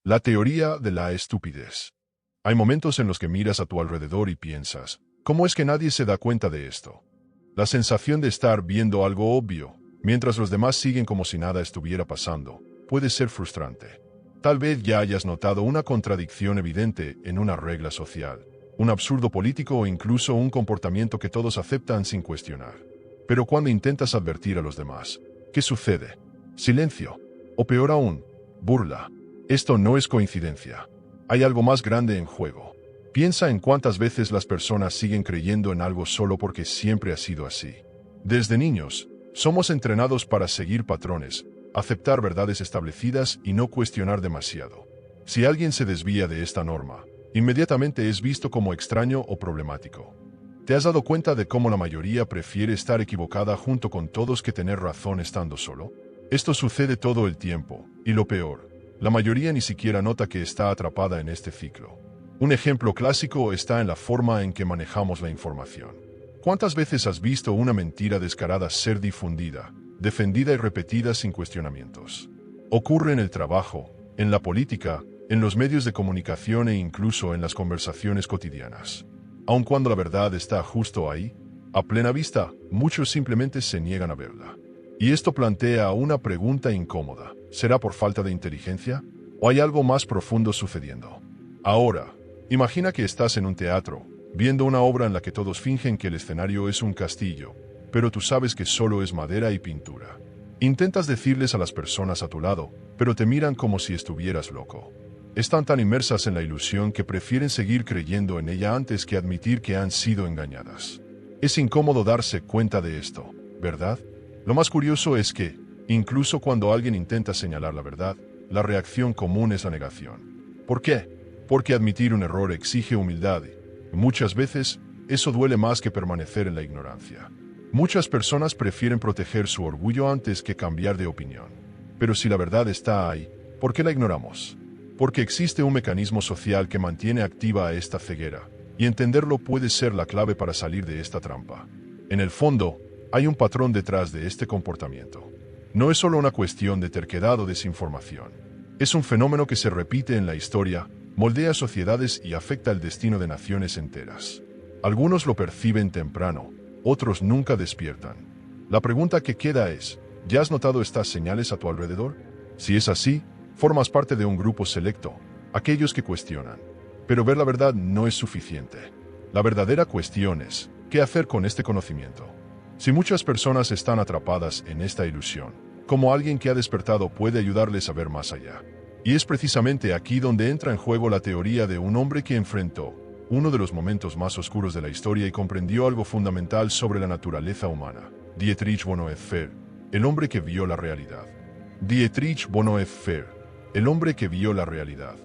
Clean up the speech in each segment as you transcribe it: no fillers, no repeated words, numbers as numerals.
La teoría de la estupidez. Hay momentos en los que miras a tu alrededor y piensas, ¿cómo es que nadie se da cuenta de esto? La sensación de estar viendo algo obvio, mientras los demás siguen como si nada estuviera pasando, puede ser frustrante. Tal vez ya hayas notado una contradicción evidente en una regla social, un absurdo político o incluso un comportamiento que todos aceptan sin cuestionar. Pero cuando intentas advertir a los demás, ¿qué sucede? Silencio. O peor aún, burla. Esto no es coincidencia. Hay algo más grande en juego. Piensa en cuántas veces las personas siguen creyendo en algo solo porque siempre ha sido así. Desde niños, somos entrenados para seguir patrones, aceptar verdades establecidas y no cuestionar demasiado. Si alguien se desvía de esta norma, inmediatamente es visto como extraño o problemático. ¿Te has dado cuenta de cómo la mayoría prefiere estar equivocada junto con todos que tener razón estando solo? Esto sucede todo el tiempo, y lo peor, la mayoría ni siquiera nota que está atrapada en este ciclo. Un ejemplo clásico está en la forma en que manejamos la información. ¿Cuántas veces has visto una mentira descarada ser difundida, defendida y repetida sin cuestionamientos? Ocurre en el trabajo, en la política, en los medios de comunicación e incluso en las conversaciones cotidianas. Aun cuando la verdad está justo ahí, a plena vista, muchos simplemente se niegan a verla. Y esto plantea una pregunta incómoda. ¿Será por falta de inteligencia? ¿O hay algo más profundo sucediendo? Ahora, imagina que estás en un teatro, viendo una obra en la que todos fingen que el escenario es un castillo, pero tú sabes que solo es madera y pintura. Intentas decirles a las personas a tu lado, pero te miran como si estuvieras loco. Están tan inmersas en la ilusión que prefieren seguir creyendo en ella antes que admitir que han sido engañadas. Es incómodo darse cuenta de esto, ¿verdad? Lo más curioso es que, incluso cuando alguien intenta señalar la verdad, la reacción común es la negación. ¿Por qué? Porque admitir un error exige humildad y, muchas veces, eso duele más que permanecer en la ignorancia. Muchas personas prefieren proteger su orgullo antes que cambiar de opinión. Pero si la verdad está ahí, ¿por qué la ignoramos? Porque existe un mecanismo social que mantiene activa esta ceguera, y entenderlo puede ser la clave para salir de esta trampa. En el fondo, hay un patrón detrás de este comportamiento. No es solo una cuestión de terquedad o desinformación. Es un fenómeno que se repite en la historia, moldea sociedades y afecta el destino de naciones enteras. Algunos lo perciben temprano, otros nunca despiertan. La pregunta que queda es, ¿ya has notado estas señales a tu alrededor? Si es así, formas parte de un grupo selecto, aquellos que cuestionan. Pero ver la verdad no es suficiente. La verdadera cuestión es, ¿qué hacer con este conocimiento? Si muchas personas están atrapadas en esta ilusión, ¿cómo alguien que ha despertado puede ayudarles a ver más allá? Y es precisamente aquí donde entra en juego la teoría de un hombre que enfrentó uno de los momentos más oscuros de la historia y comprendió algo fundamental sobre la naturaleza humana. Dietrich Bonhoeffer, el hombre que vio la realidad. Dietrich Bonhoeffer, el hombre que vio la realidad.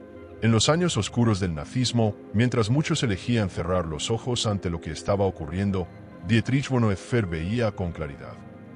En los años oscuros del nazismo, mientras muchos elegían cerrar los ojos ante lo que estaba ocurriendo, Dietrich Bonhoeffer veía con claridad.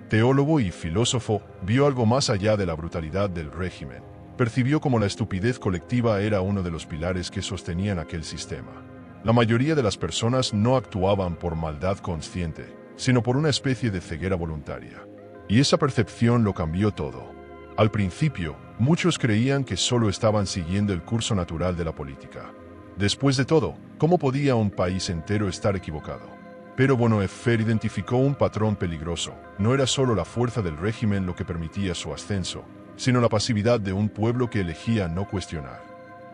Teólogo y filósofo, vio algo más allá de la brutalidad del régimen. Percibió cómo la estupidez colectiva era uno de los pilares que sostenían aquel sistema. La mayoría de las personas no actuaban por maldad consciente, sino por una especie de ceguera voluntaria. Y esa percepción lo cambió todo. Al principio, muchos creían que solo estaban siguiendo el curso natural de la política. Después de todo, ¿cómo podía un país entero estar equivocado? Pero Bonhoeffer identificó un patrón peligroso. No era solo la fuerza del régimen lo que permitía su ascenso, sino la pasividad de un pueblo que elegía no cuestionar.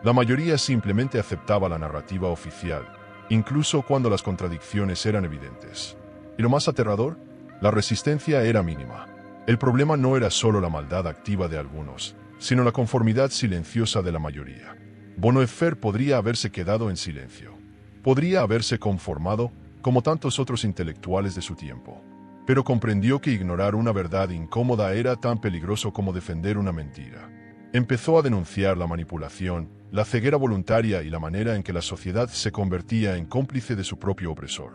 La mayoría simplemente aceptaba la narrativa oficial, incluso cuando las contradicciones eran evidentes. Y lo más aterrador, la resistencia era mínima. El problema no era solo la maldad activa de algunos, sino la conformidad silenciosa de la mayoría. Bonhoeffer podría haberse quedado en silencio. Podría haberse conformado, como tantos otros intelectuales de su tiempo. Pero comprendió que ignorar una verdad incómoda era tan peligroso como defender una mentira. Empezó a denunciar la manipulación, la ceguera voluntaria y la manera en que la sociedad se convertía en cómplice de su propio opresor.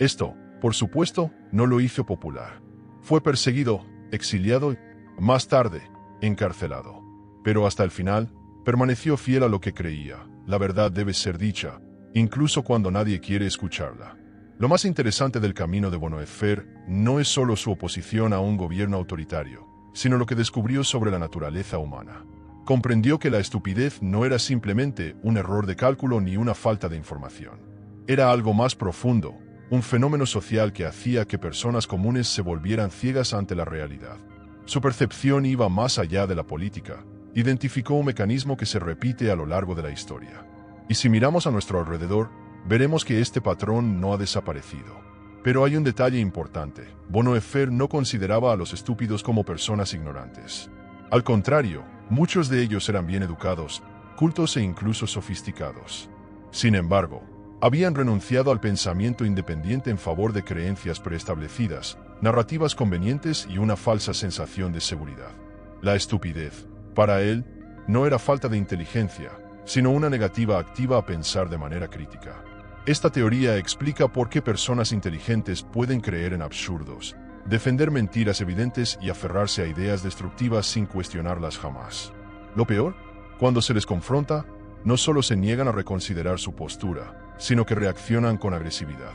Esto, por supuesto, no lo hizo popular. Fue perseguido, exiliado y, más tarde, encarcelado. Pero hasta el final, permaneció fiel a lo que creía. La verdad debe ser dicha, incluso cuando nadie quiere escucharla. Lo más interesante del camino de Bonhoeffer no es solo su oposición a un gobierno autoritario, sino lo que descubrió sobre la naturaleza humana. comprendió que la estupidez no era simplemente un error de cálculo ni una falta de información. Era algo más profundo, un fenómeno social que hacía que personas comunes se volvieran ciegas ante la realidad. Su percepción iba más allá de la política. Identificó un mecanismo que se repite a lo largo de la historia. Y si miramos a nuestro alrededor, veremos que este patrón no ha desaparecido. Pero hay un detalle importante. Bonhoeffer no consideraba a los estúpidos como personas ignorantes. Al contrario, muchos de ellos eran bien educados, cultos e incluso sofisticados. Sin embargo, habían renunciado al pensamiento independiente en favor de creencias preestablecidas, narrativas convenientes y una falsa sensación de seguridad. La estupidez, para él, no era falta de inteligencia, sino una negativa activa a pensar de manera crítica. Esta teoría explica por qué personas inteligentes pueden creer en absurdos, defender mentiras evidentes y aferrarse a ideas destructivas sin cuestionarlas jamás. Lo peor, cuando se les confronta, no solo se niegan a reconsiderar su postura, sino que reaccionan con agresividad,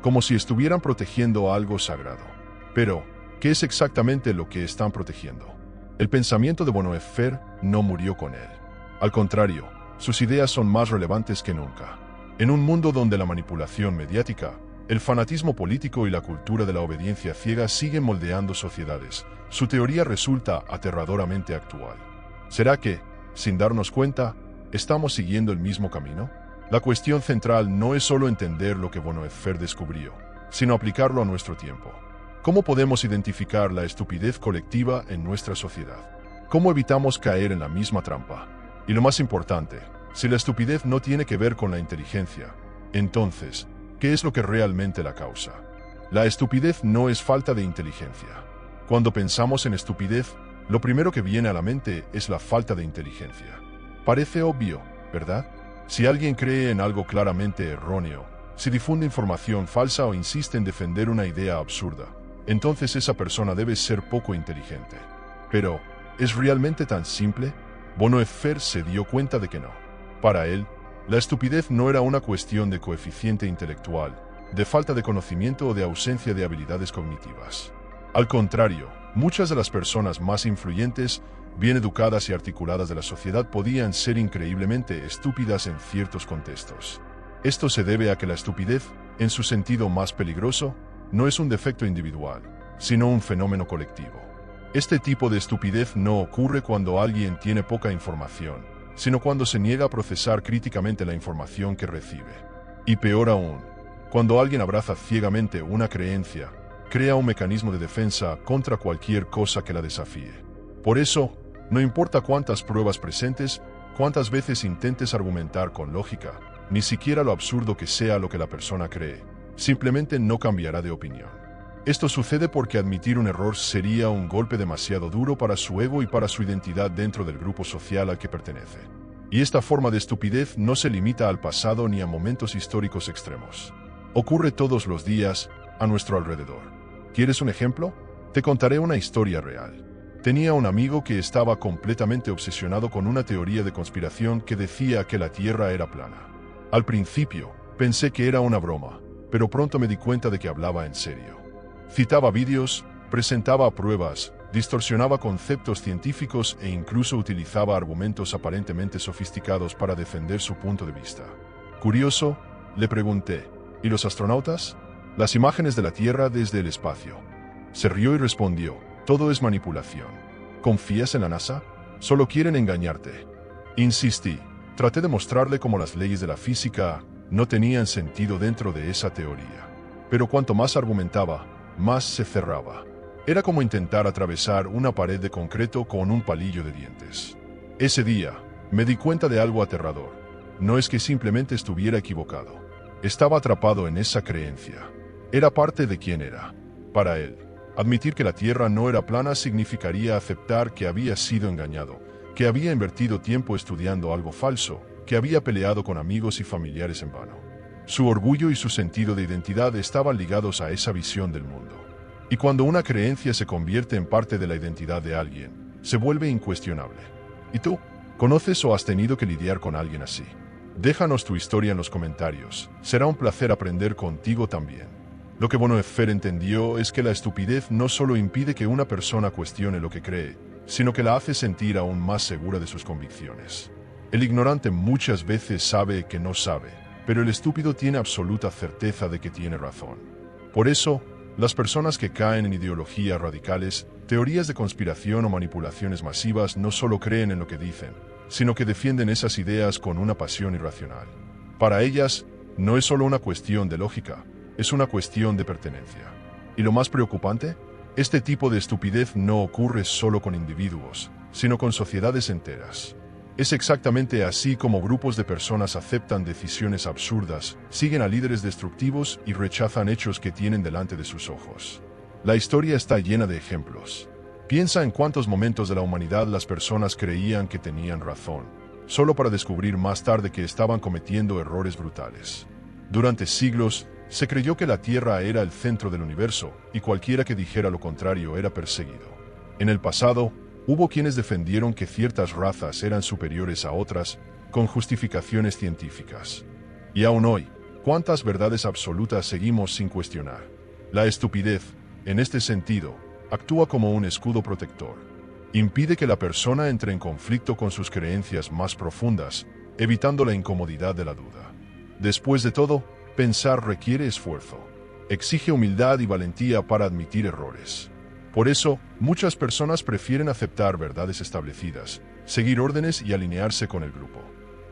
como si estuvieran protegiendo algo sagrado. Pero, ¿qué es exactamente lo que están protegiendo? El pensamiento de Bonhoeffer no murió con él. Al contrario, sus ideas son más relevantes que nunca. En un mundo donde la manipulación mediática, el fanatismo político y la cultura de la obediencia ciega siguen moldeando sociedades, su teoría resulta aterradoramente actual. ¿Será que, sin darnos cuenta, estamos siguiendo el mismo camino? La cuestión central no es solo entender lo que Bonhoeffer descubrió, sino aplicarlo a nuestro tiempo. ¿Cómo podemos identificar la estupidez colectiva en nuestra sociedad? ¿Cómo evitamos caer en la misma trampa? Y lo más importante, si la estupidez no tiene que ver con la inteligencia, entonces, ¿qué es lo que realmente la causa? La estupidez no es falta de inteligencia. Cuando pensamos en estupidez, lo primero que viene a la mente es la falta de inteligencia. Parece obvio, ¿verdad? Si alguien cree en algo claramente erróneo, si difunde información falsa o insiste en defender una idea absurda, entonces esa persona debe ser poco inteligente. Pero, ¿es realmente tan simple? Bonhoeffer se dio cuenta de que no. Para él, la estupidez no era una cuestión de coeficiente intelectual, de falta de conocimiento o de ausencia de habilidades cognitivas. Al contrario, muchas de las personas más influyentes, bien educadas y articuladas de la sociedad podían ser increíblemente estúpidas en ciertos contextos. Esto se debe a que la estupidez, en su sentido más peligroso, no es un defecto individual, sino un fenómeno colectivo. Este tipo de estupidez no ocurre cuando alguien tiene poca información, sino cuando se niega a procesar críticamente la información que recibe. Y peor aún, cuando alguien abraza ciegamente una creencia, crea un mecanismo de defensa contra cualquier cosa que la desafíe. Por eso, no importa cuántas pruebas presentes, cuántas veces intentes argumentar con lógica, ni siquiera lo absurdo que sea lo que la persona cree, simplemente no cambiará de opinión. Esto sucede porque admitir un error sería un golpe demasiado duro para su ego y para su identidad dentro del grupo social al que pertenece. Y esta forma de estupidez no se limita al pasado ni a momentos históricos extremos. Ocurre todos los días, a nuestro alrededor. ¿Quieres un ejemplo? Te contaré una historia real. Tenía un amigo que estaba completamente obsesionado con una teoría de conspiración que decía que la Tierra era plana. Al principio, pensé que era una broma, pero pronto me di cuenta de que hablaba en serio. Citaba vídeos, presentaba pruebas, distorsionaba conceptos científicos e incluso utilizaba argumentos aparentemente sofisticados para defender su punto de vista. Curioso, le pregunté, ¿y los astronautas? Las imágenes de la Tierra desde el espacio. Se rió y respondió, todo es manipulación. ¿Confías en la NASA? Solo quieren engañarte. Insistí, traté de mostrarle cómo las leyes de la física no tenían sentido dentro de esa teoría. Pero cuanto más argumentaba, más se cerraba. Era como intentar atravesar una pared de concreto con un palillo de dientes. Ese día, me di cuenta de algo aterrador. No es que simplemente estuviera equivocado. Estaba atrapado en esa creencia. Era parte de quién era. Para él, admitir que la Tierra no era plana significaría aceptar que había sido engañado, que había invertido tiempo estudiando algo falso, que había peleado con amigos y familiares en vano. Su orgullo y su sentido de identidad estaban ligados a esa visión del mundo. Y cuando una creencia se convierte en parte de la identidad de alguien, se vuelve incuestionable. ¿Y tú? ¿Conoces o has tenido que lidiar con alguien así? Déjanos tu historia en los comentarios. Será un placer aprender contigo también. Lo que Bonhoeffer entendió es que la estupidez no solo impide que una persona cuestione lo que cree, sino que la hace sentir aún más segura de sus convicciones. El ignorante muchas veces sabe que no sabe, pero el estúpido tiene absoluta certeza de que tiene razón. Por eso, las personas que caen en ideologías radicales, teorías de conspiración o manipulaciones masivas no solo creen en lo que dicen, sino que defienden esas ideas con una pasión irracional. Para ellas, no es solo una cuestión de lógica, es una cuestión de pertenencia. Y lo más preocupante, este tipo de estupidez no ocurre solo con individuos, sino con sociedades enteras. Es exactamente así como grupos de personas aceptan decisiones absurdas, siguen a líderes destructivos y rechazan hechos que tienen delante de sus ojos. La historia está llena de ejemplos. Piensa en cuántos momentos de la humanidad las personas creían que tenían razón, solo para descubrir más tarde que estaban cometiendo errores brutales. Durante siglos, se creyó que la Tierra era el centro del universo, y cualquiera que dijera lo contrario era perseguido. En el pasado, hubo quienes defendieron que ciertas razas eran superiores a otras, con justificaciones científicas. Y aún hoy, ¿cuántas verdades absolutas seguimos sin cuestionar? La estupidez, en este sentido, actúa como un escudo protector. Impide que la persona entre en conflicto con sus creencias más profundas, evitando la incomodidad de la duda. Después de todo, pensar requiere esfuerzo. Exige humildad y valentía para admitir errores. Por eso, muchas personas prefieren aceptar verdades establecidas, seguir órdenes y alinearse con el grupo.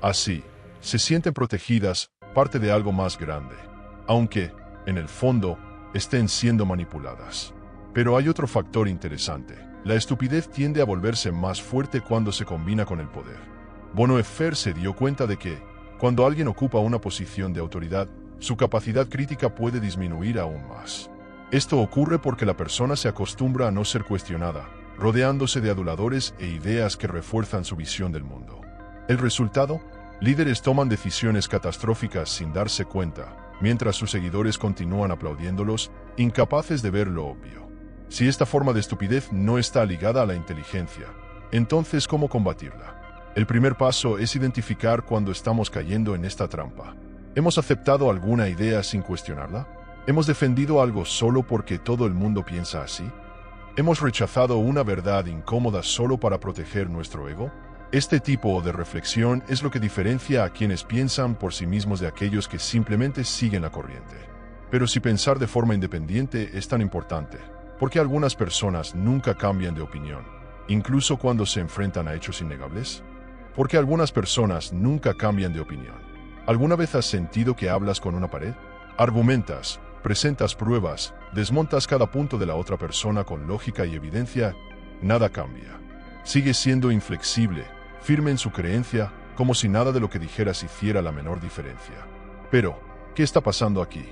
Así, se sienten protegidas, parte de algo más grande, aunque, en el fondo, estén siendo manipuladas. Pero hay otro factor interesante. La estupidez tiende a volverse más fuerte cuando se combina con el poder. Bonhoeffer se dio cuenta de que, cuando alguien ocupa una posición de autoridad, su capacidad crítica puede disminuir aún más. Esto ocurre porque la persona se acostumbra a no ser cuestionada, rodeándose de aduladores e ideas que refuerzan su visión del mundo. El resultado: líderes toman decisiones catastróficas sin darse cuenta, mientras sus seguidores continúan aplaudiéndolos, incapaces de ver lo obvio. Si esta forma de estupidez no está ligada a la inteligencia, entonces ¿cómo combatirla? El primer paso es identificar cuando estamos cayendo en esta trampa. ¿Hemos aceptado alguna idea sin cuestionarla? ¿Hemos defendido algo solo porque todo el mundo piensa así? ¿Hemos rechazado una verdad incómoda solo para proteger nuestro ego? Este tipo de reflexión es lo que diferencia a quienes piensan por sí mismos de aquellos que simplemente siguen la corriente. Pero si pensar de forma independiente es tan importante, ¿por qué algunas personas nunca cambian de opinión, incluso cuando se enfrentan a hechos innegables? ¿Por qué algunas personas nunca cambian de opinión? ¿Alguna vez has sentido que hablas con una pared? Argumentas, presentas pruebas, desmontas cada punto de la otra persona con lógica y evidencia, nada cambia. Sigue siendo inflexible, firme en su creencia, como si nada de lo que dijeras hiciera la menor diferencia. Pero, ¿qué está pasando aquí?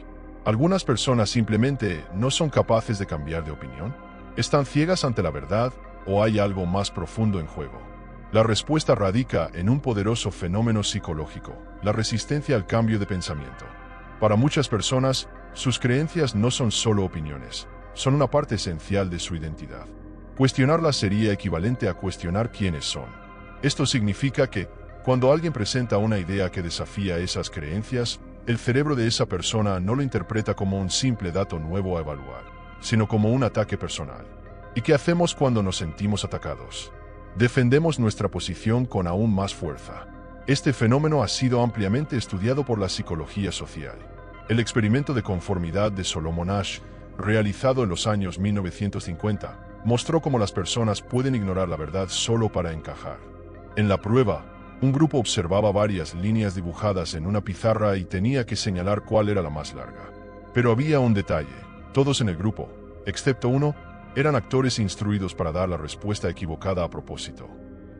¿Algunas personas simplemente no son capaces de cambiar de opinión? ¿Están ciegas ante la verdad o hay algo más profundo en juego? La respuesta radica en un poderoso fenómeno psicológico, la resistencia al cambio de pensamiento. Para muchas personas, sus creencias no son solo opiniones, son una parte esencial de su identidad. Cuestionarlas sería equivalente a cuestionar quiénes son. Esto significa que, cuando alguien presenta una idea que desafía esas creencias, el cerebro de esa persona no lo interpreta como un simple dato nuevo a evaluar, sino como un ataque personal. ¿Y qué hacemos cuando nos sentimos atacados? Defendemos nuestra posición con aún más fuerza. Este fenómeno ha sido ampliamente estudiado por la psicología social. El experimento de conformidad de Solomon Asch, realizado en los años 1950, mostró cómo las personas pueden ignorar la verdad solo para encajar. En la prueba, un grupo observaba varias líneas dibujadas en una pizarra y tenía que señalar cuál era la más larga. Pero había un detalle: todos en el grupo, excepto uno, eran actores instruidos para dar la respuesta equivocada a propósito.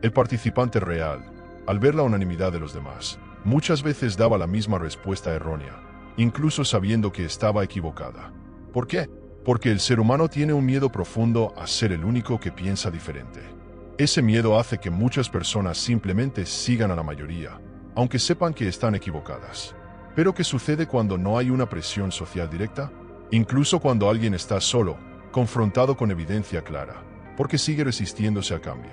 El participante real, al ver la unanimidad de los demás, muchas veces daba la misma respuesta errónea, incluso sabiendo que estaba equivocada. ¿Por qué? Porque el ser humano tiene un miedo profundo a ser el único que piensa diferente. Ese miedo hace que muchas personas simplemente sigan a la mayoría, aunque sepan que están equivocadas. ¿Pero qué sucede cuando no hay una presión social directa? Incluso cuando alguien está solo, confrontado con evidencia clara, ¿por qué sigue resistiéndose al cambio?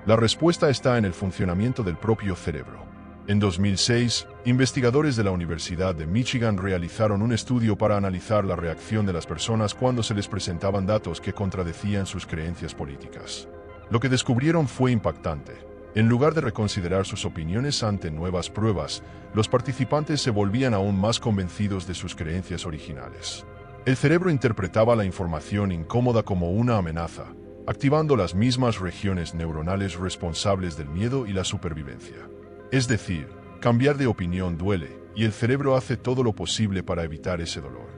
La respuesta está en el funcionamiento del propio cerebro. En 2006, investigadores de la Universidad de Michigan realizaron un estudio para analizar la reacción de las personas cuando se les presentaban datos que contradecían sus creencias políticas. Lo que descubrieron fue impactante. En lugar de reconsiderar sus opiniones ante nuevas pruebas, los participantes se volvían aún más convencidos de sus creencias originales. El cerebro interpretaba la información incómoda como una amenaza, activando las mismas regiones neuronales responsables del miedo y la supervivencia. Es decir, cambiar de opinión duele, y el cerebro hace todo lo posible para evitar ese dolor.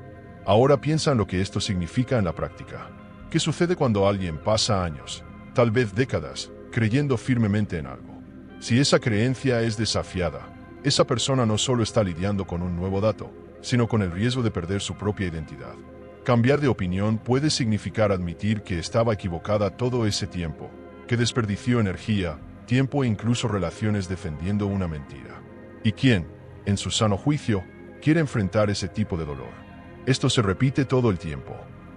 Ahora piensa en lo que esto significa en la práctica. ¿Qué sucede cuando alguien pasa años, tal vez décadas, creyendo firmemente en algo? Si esa creencia es desafiada, esa persona no solo está lidiando con un nuevo dato, sino con el riesgo de perder su propia identidad. Cambiar de opinión puede significar admitir que estaba equivocada todo ese tiempo, que desperdició energía, tiempo e incluso relaciones defendiendo una mentira. ¿Y quién, en su sano juicio, quiere enfrentar ese tipo de dolor? Esto se repite todo el tiempo.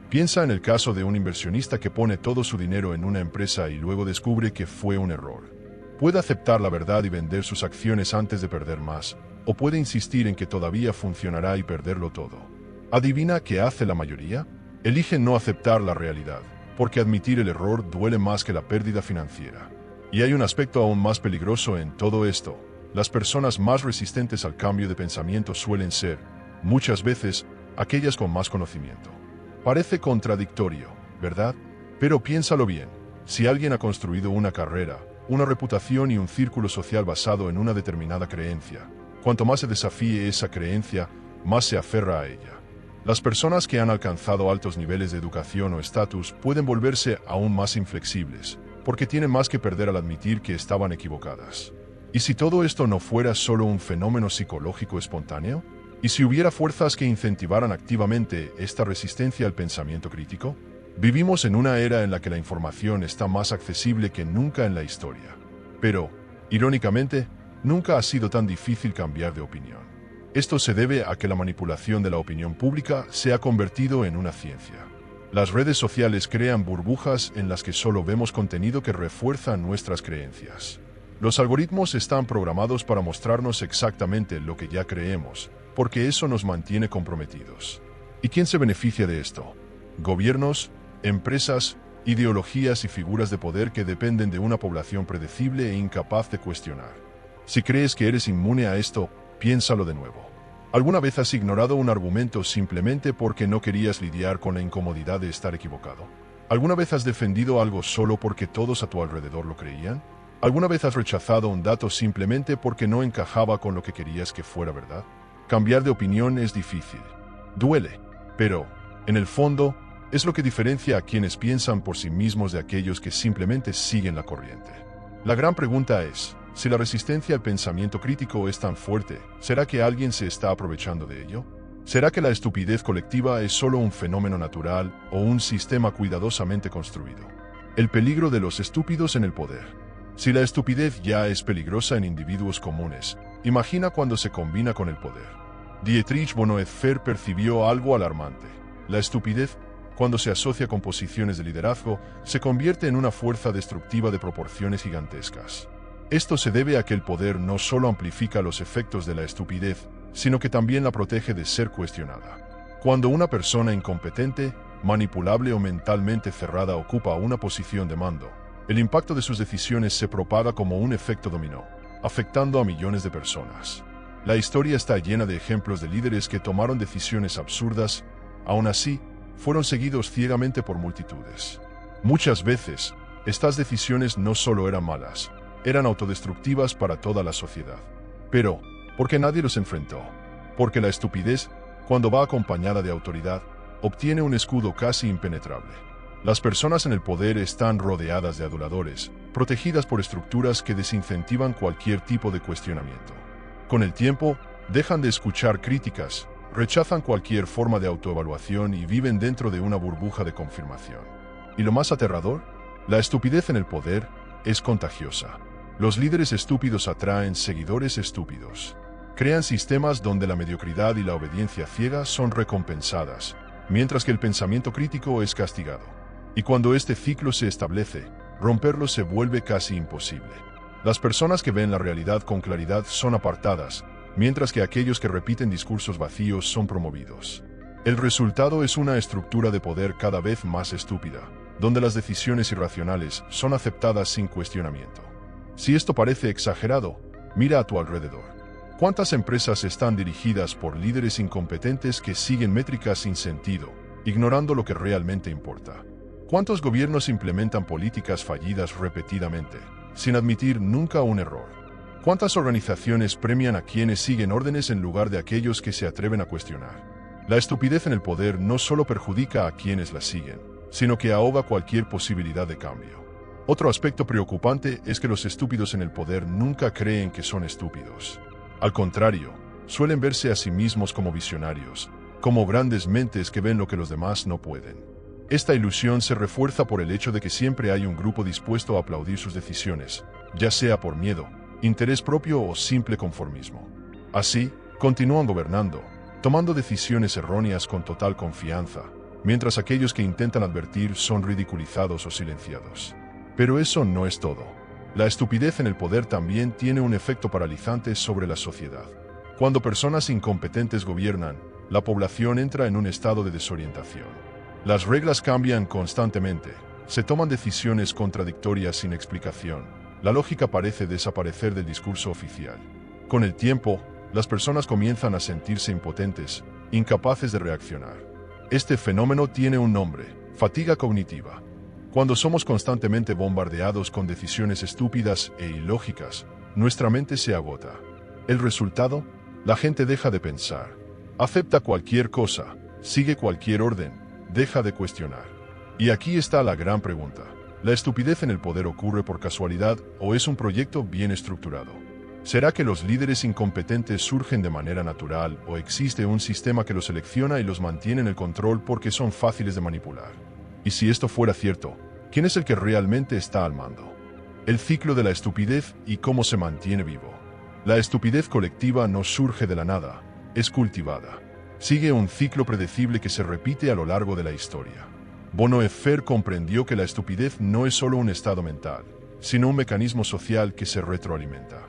Piensa en el caso de un inversionista que pone todo su dinero en una empresa y luego descubre que fue un error. Puede aceptar la verdad y vender sus acciones antes de perder más, o puede insistir en que todavía funcionará y perderlo todo. ¿Adivina qué hace la mayoría? Elige no aceptar la realidad, porque admitir el error duele más que la pérdida financiera. Y hay un aspecto aún más peligroso en todo esto. Las personas más resistentes al cambio de pensamiento suelen ser, muchas veces, aquellas con más conocimiento. Parece contradictorio, ¿verdad? Pero piénsalo bien. Si alguien ha construido una carrera, una reputación y un círculo social basado en una determinada creencia, cuanto más se desafíe esa creencia, más se aferra a ella. Las personas que han alcanzado altos niveles de educación o estatus pueden volverse aún más inflexibles, porque tienen más que perder al admitir que estaban equivocadas. ¿Y si todo esto no fuera solo un fenómeno psicológico espontáneo? ¿Y si hubiera fuerzas que incentivaran activamente esta resistencia al pensamiento crítico? Vivimos en una era en la que la información está más accesible que nunca en la historia. Pero, irónicamente, nunca ha sido tan difícil cambiar de opinión. Esto se debe a que la manipulación de la opinión pública se ha convertido en una ciencia. Las redes sociales crean burbujas en las que solo vemos contenido que refuerza nuestras creencias. Los algoritmos están programados para mostrarnos exactamente lo que ya creemos, porque eso nos mantiene comprometidos. ¿Y quién se beneficia de esto? Gobiernos, empresas, ideologías y figuras de poder que dependen de una población predecible e incapaz de cuestionar. Si crees que eres inmune a esto, piénsalo de nuevo. ¿Alguna vez has ignorado un argumento simplemente porque no querías lidiar con la incomodidad de estar equivocado? ¿Alguna vez has defendido algo solo porque todos a tu alrededor lo creían? ¿Alguna vez has rechazado un dato simplemente porque no encajaba con lo que querías que fuera verdad? Cambiar de opinión es difícil. Duele. Pero, en el fondo, es lo que diferencia a quienes piensan por sí mismos de aquellos que simplemente siguen la corriente. La gran pregunta es, si la resistencia al pensamiento crítico es tan fuerte, ¿será que alguien se está aprovechando de ello? ¿Será que la estupidez colectiva es solo un fenómeno natural o un sistema cuidadosamente construido? El peligro de los estúpidos en el poder. Si la estupidez ya es peligrosa en individuos comunes, imagina cuando se combina con el poder. Dietrich Bonhoeffer percibió algo alarmante. La estupidez, cuando se asocia con posiciones de liderazgo, se convierte en una fuerza destructiva de proporciones gigantescas. Esto se debe a que el poder no solo amplifica los efectos de la estupidez, sino que también la protege de ser cuestionada. Cuando una persona incompetente, manipulable o mentalmente cerrada ocupa una posición de mando, el impacto de sus decisiones se propaga como un efecto dominó, afectando a millones de personas. La historia está llena de ejemplos de líderes que tomaron decisiones absurdas, aún así, fueron seguidos ciegamente por multitudes. Muchas veces, estas decisiones no solo eran malas, eran autodestructivas para toda la sociedad. Pero, ¿por qué nadie los enfrentó? Porque la estupidez, cuando va acompañada de autoridad, obtiene un escudo casi impenetrable. Las personas en el poder están rodeadas de aduladores, protegidas por estructuras que desincentivan cualquier tipo de cuestionamiento. Con el tiempo, dejan de escuchar críticas, rechazan cualquier forma de autoevaluación y viven dentro de una burbuja de confirmación. ¿Y lo más aterrador? La estupidez en el poder es contagiosa. Los líderes estúpidos atraen seguidores estúpidos. Crean sistemas donde la mediocridad y la obediencia ciega son recompensadas, mientras que el pensamiento crítico es castigado. Y cuando este ciclo se establece, romperlo se vuelve casi imposible. Las personas que ven la realidad con claridad son apartadas, mientras que aquellos que repiten discursos vacíos son promovidos. El resultado es una estructura de poder cada vez más estúpida, donde las decisiones irracionales son aceptadas sin cuestionamiento. Si esto parece exagerado, mira a tu alrededor. ¿Cuántas empresas están dirigidas por líderes incompetentes que siguen métricas sin sentido, ignorando lo que realmente importa? ¿Cuántos gobiernos implementan políticas fallidas repetidamente, sin admitir nunca un error? ¿Cuántas organizaciones premian a quienes siguen órdenes en lugar de aquellos que se atreven a cuestionar? La estupidez en el poder no solo perjudica a quienes la siguen, sino que ahoga cualquier posibilidad de cambio. Otro aspecto preocupante es que los estúpidos en el poder nunca creen que son estúpidos. Al contrario, suelen verse a sí mismos como visionarios, como grandes mentes que ven lo que los demás no pueden. Esta ilusión se refuerza por el hecho de que siempre hay un grupo dispuesto a aplaudir sus decisiones, ya sea por miedo, interés propio o simple conformismo. Así, continúan gobernando, tomando decisiones erróneas con total confianza, mientras aquellos que intentan advertir son ridiculizados o silenciados. Pero eso no es todo. La estupidez en el poder también tiene un efecto paralizante sobre la sociedad. Cuando personas incompetentes gobiernan, la población entra en un estado de desorientación. Las reglas cambian constantemente, se toman decisiones contradictorias sin explicación. La lógica parece desaparecer del discurso oficial. Con el tiempo, las personas comienzan a sentirse impotentes, incapaces de reaccionar. Este fenómeno tiene un nombre: fatiga cognitiva. Cuando somos constantemente bombardeados con decisiones estúpidas e ilógicas, nuestra mente se agota. El resultado: la gente deja de pensar, acepta cualquier cosa, sigue cualquier orden, deja de cuestionar. Y aquí está la gran pregunta: ¿la estupidez en el poder ocurre por casualidad o es un proyecto bien estructurado? ¿Será que los líderes incompetentes surgen de manera natural o existe un sistema que los selecciona y los mantiene en el control porque son fáciles de manipular? Y si esto fuera cierto, ¿quién es el que realmente está al mando? El ciclo de la estupidez y cómo se mantiene vivo. La estupidez colectiva no surge de la nada, es cultivada. Sigue un ciclo predecible que se repite a lo largo de la historia. Bonhoeffer comprendió que la estupidez no es solo un estado mental, sino un mecanismo social que se retroalimenta.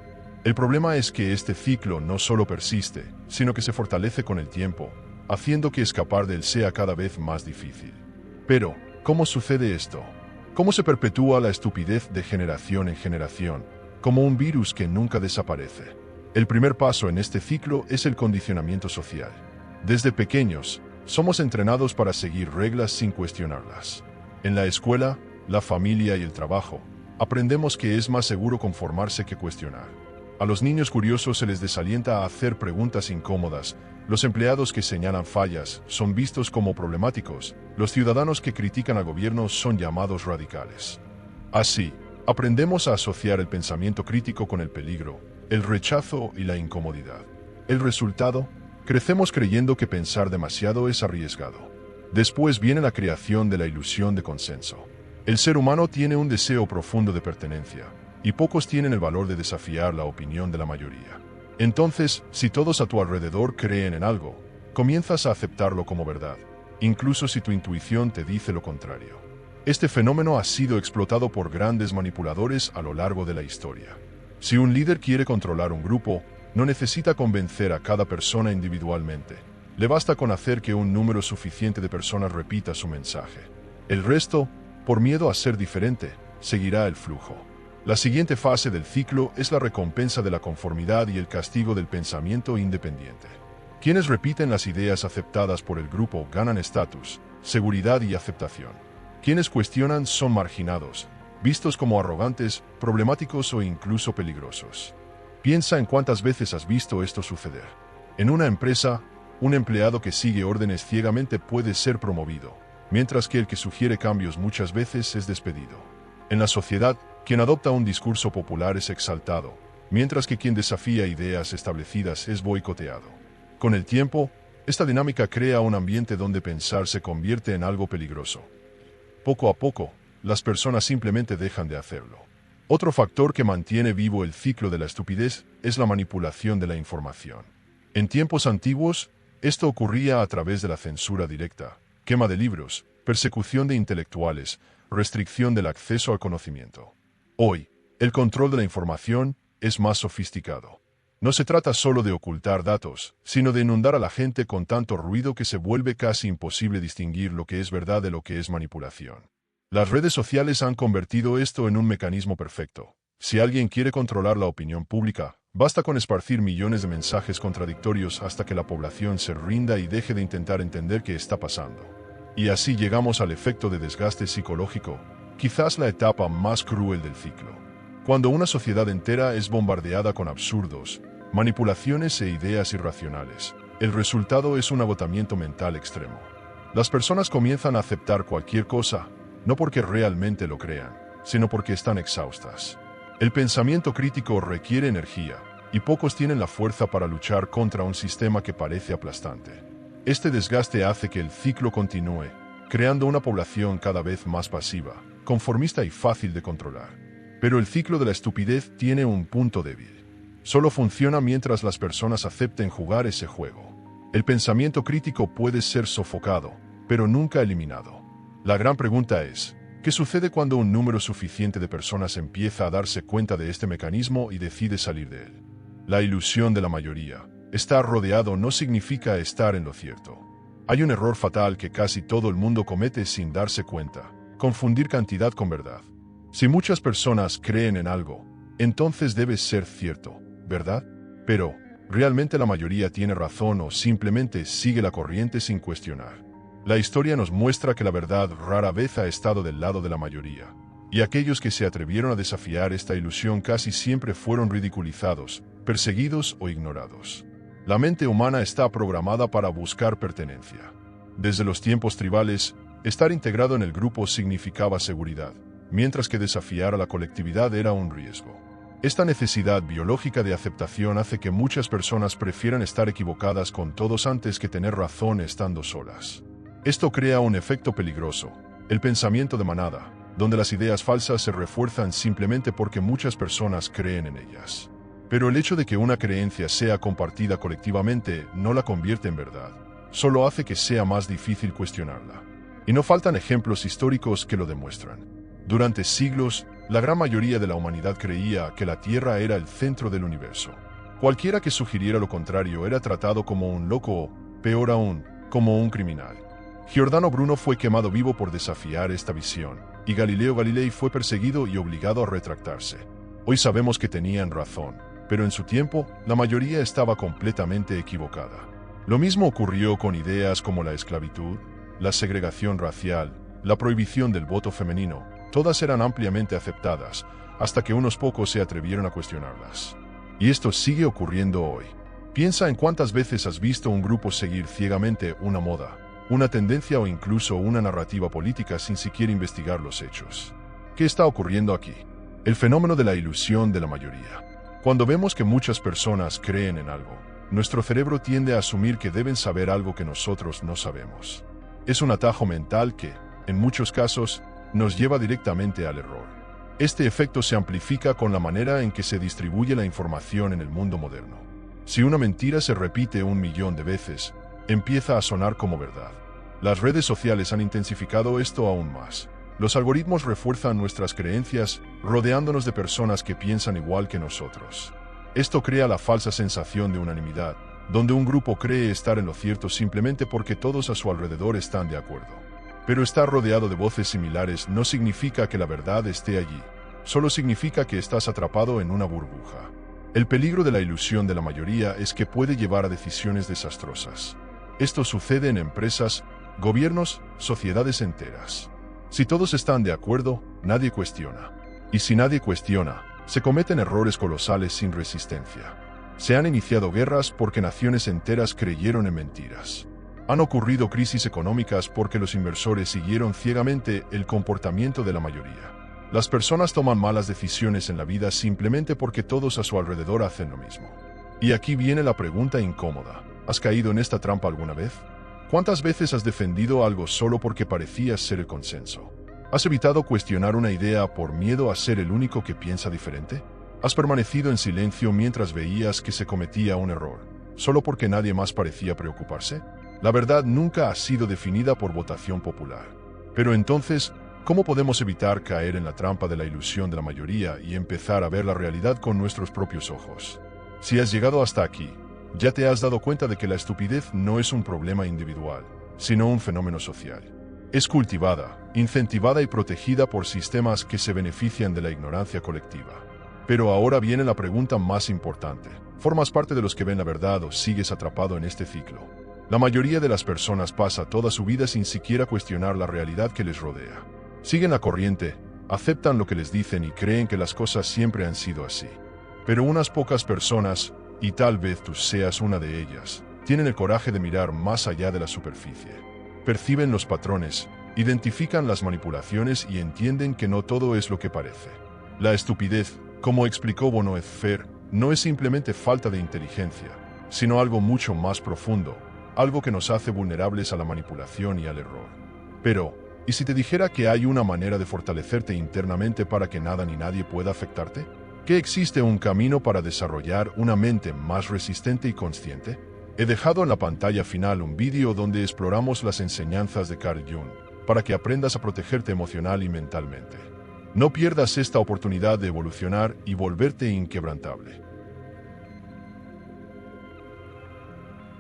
El problema es que este ciclo no solo persiste, sino que se fortalece con el tiempo, haciendo que escapar de él sea cada vez más difícil. Pero, ¿cómo sucede esto? ¿Cómo se perpetúa la estupidez de generación en generación, como un virus que nunca desaparece? El primer paso en este ciclo es el condicionamiento social. Desde pequeños, somos entrenados para seguir reglas sin cuestionarlas. En la escuela, la familia y el trabajo, aprendemos que es más seguro conformarse que cuestionar. A los niños curiosos se les desalienta a hacer preguntas incómodas. Los empleados que señalan fallas son vistos como problemáticos. Los ciudadanos que critican al gobierno son llamados radicales. Así, aprendemos a asociar el pensamiento crítico con el peligro, el rechazo y la incomodidad. El resultado: crecemos creyendo que pensar demasiado es arriesgado. Después viene la creación de la ilusión de consenso. El ser humano tiene un deseo profundo de pertenencia, y pocos tienen el valor de desafiar la opinión de la mayoría. Entonces, si todos a tu alrededor creen en algo, comienzas a aceptarlo como verdad, incluso si tu intuición te dice lo contrario. Este fenómeno ha sido explotado por grandes manipuladores a lo largo de la historia. Si un líder quiere controlar un grupo, no necesita convencer a cada persona individualmente. Le basta con hacer que un número suficiente de personas repita su mensaje. El resto, por miedo a ser diferente, seguirá el flujo. La siguiente fase del ciclo es la recompensa de la conformidad y el castigo del pensamiento independiente. Quienes repiten las ideas aceptadas por el grupo ganan estatus, seguridad y aceptación. Quienes cuestionan son marginados, vistos como arrogantes, problemáticos o incluso peligrosos. Piensa en cuántas veces has visto esto suceder. En una empresa, un empleado que sigue órdenes ciegamente puede ser promovido, mientras que el que sugiere cambios muchas veces es despedido. En la sociedad, quien adopta un discurso popular es exaltado, mientras que quien desafía ideas establecidas es boicoteado. Con el tiempo, esta dinámica crea un ambiente donde pensar se convierte en algo peligroso. Poco a poco, las personas simplemente dejan de hacerlo. Otro factor que mantiene vivo el ciclo de la estupidez es la manipulación de la información. En tiempos antiguos, esto ocurría a través de la censura directa, quema de libros, persecución de intelectuales, restricción del acceso al conocimiento. Hoy, el control de la información es más sofisticado. No se trata solo de ocultar datos, sino de inundar a la gente con tanto ruido que se vuelve casi imposible distinguir lo que es verdad de lo que es manipulación. Las redes sociales han convertido esto en un mecanismo perfecto. Si alguien quiere controlar la opinión pública, basta con esparcir millones de mensajes contradictorios hasta que la población se rinda y deje de intentar entender qué está pasando. Y así llegamos al efecto de desgaste psicológico, quizás la etapa más cruel del ciclo. Cuando una sociedad entera es bombardeada con absurdos, manipulaciones e ideas irracionales, el resultado es un agotamiento mental extremo. Las personas comienzan a aceptar cualquier cosa, no porque realmente lo crean, sino porque están exhaustas. El pensamiento crítico requiere energía, y pocos tienen la fuerza para luchar contra un sistema que parece aplastante. Este desgaste hace que el ciclo continúe, creando una población cada vez más pasiva, conformista y fácil de controlar. Pero el ciclo de la estupidez tiene un punto débil. Solo funciona mientras las personas acepten jugar ese juego. El pensamiento crítico puede ser sofocado, pero nunca eliminado. La gran pregunta es, ¿qué sucede cuando un número suficiente de personas empieza a darse cuenta de este mecanismo y decide salir de él? La ilusión de la mayoría. Estar rodeado no significa estar en lo cierto. Hay un error fatal que casi todo el mundo comete sin darse cuenta: confundir cantidad con verdad. Si muchas personas creen en algo, entonces debe ser cierto, ¿verdad? Pero, ¿realmente la mayoría tiene razón o simplemente sigue la corriente sin cuestionar? La historia nos muestra que la verdad rara vez ha estado del lado de la mayoría, y aquellos que se atrevieron a desafiar esta ilusión casi siempre fueron ridiculizados, perseguidos o ignorados. La mente humana está programada para buscar pertenencia. Desde los tiempos tribales, estar integrado en el grupo significaba seguridad, mientras que desafiar a la colectividad era un riesgo. Esta necesidad biológica de aceptación hace que muchas personas prefieran estar equivocadas con todos antes que tener razón estando solas. Esto crea un efecto peligroso, el pensamiento de manada, donde las ideas falsas se refuerzan simplemente porque muchas personas creen en ellas. Pero el hecho de que una creencia sea compartida colectivamente no la convierte en verdad, solo hace que sea más difícil cuestionarla. Y no faltan ejemplos históricos que lo demuestran. Durante siglos, la gran mayoría de la humanidad creía que la Tierra era el centro del universo. Cualquiera que sugiriera lo contrario era tratado como un loco o, peor aún, como un criminal. Giordano Bruno fue quemado vivo por desafiar esta visión, y Galileo Galilei fue perseguido y obligado a retractarse. Hoy sabemos que tenían razón, pero en su tiempo, la mayoría estaba completamente equivocada. Lo mismo ocurrió con ideas como la esclavitud, la segregación racial, la prohibición del voto femenino. Todas eran ampliamente aceptadas, hasta que unos pocos se atrevieron a cuestionarlas. Y esto sigue ocurriendo hoy. Piensa en cuántas veces has visto un grupo seguir ciegamente una moda, una tendencia o incluso una narrativa política sin siquiera investigar los hechos. ¿Qué está ocurriendo aquí? El fenómeno de la ilusión de la mayoría. Cuando vemos que muchas personas creen en algo, nuestro cerebro tiende a asumir que deben saber algo que nosotros no sabemos. Es un atajo mental que, en muchos casos, nos lleva directamente al error. Este efecto se amplifica con la manera en que se distribuye la información en el mundo moderno. Si una mentira se repite 1.000.000 de veces, empieza a sonar como verdad. Las redes sociales han intensificado esto aún más. Los algoritmos refuerzan nuestras creencias, rodeándonos de personas que piensan igual que nosotros. Esto crea la falsa sensación de unanimidad, donde un grupo cree estar en lo cierto simplemente porque todos a su alrededor están de acuerdo. Pero estar rodeado de voces similares no significa que la verdad esté allí, solo significa que estás atrapado en una burbuja. El peligro de la ilusión de la mayoría es que puede llevar a decisiones desastrosas. Esto sucede en empresas, gobiernos, sociedades enteras. Si todos están de acuerdo, nadie cuestiona. Y si nadie cuestiona, se cometen errores colosales sin resistencia. Se han iniciado guerras porque naciones enteras creyeron en mentiras. Han ocurrido crisis económicas porque los inversores siguieron ciegamente el comportamiento de la mayoría. Las personas toman malas decisiones en la vida simplemente porque todos a su alrededor hacen lo mismo. Y aquí viene la pregunta incómoda. ¿Has caído en esta trampa alguna vez? ¿Cuántas veces has defendido algo solo porque parecías ser el consenso? ¿Has evitado cuestionar una idea por miedo a ser el único que piensa diferente? ¿Has permanecido en silencio mientras veías que se cometía un error, solo porque nadie más parecía preocuparse? La verdad nunca ha sido definida por votación popular. Pero entonces, ¿cómo podemos evitar caer en la trampa de la ilusión de la mayoría y empezar a ver la realidad con nuestros propios ojos? Si has llegado hasta aquí, ya te has dado cuenta de que la estupidez no es un problema individual, sino un fenómeno social. Es cultivada, incentivada y protegida por sistemas que se benefician de la ignorancia colectiva. Pero ahora viene la pregunta más importante. ¿Formas parte de los que ven la verdad o sigues atrapado en este ciclo? La mayoría de las personas pasa toda su vida sin siquiera cuestionar la realidad que les rodea. Siguen la corriente, aceptan lo que les dicen y creen que las cosas siempre han sido así. Pero unas pocas personas, y tal vez tú seas una de ellas, tienen el coraje de mirar más allá de la superficie. Perciben los patrones, identifican las manipulaciones y entienden que no todo es lo que parece. La estupidez, como explicó Bonhoeffer, no es simplemente falta de inteligencia, sino algo mucho más profundo, algo que nos hace vulnerables a la manipulación y al error. Pero, ¿y si te dijera que hay una manera de fortalecerte internamente para que nada ni nadie pueda afectarte? ¿Que existe un camino para desarrollar una mente más resistente y consciente? He dejado en la pantalla final un vídeo donde exploramos las enseñanzas de Carl Jung, para que aprendas a protegerte emocional y mentalmente. No pierdas esta oportunidad de evolucionar y volverte inquebrantable.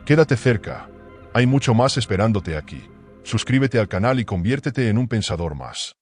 Quédate cerca. Hay mucho más esperándote aquí. Suscríbete al canal y conviértete en un pensador más.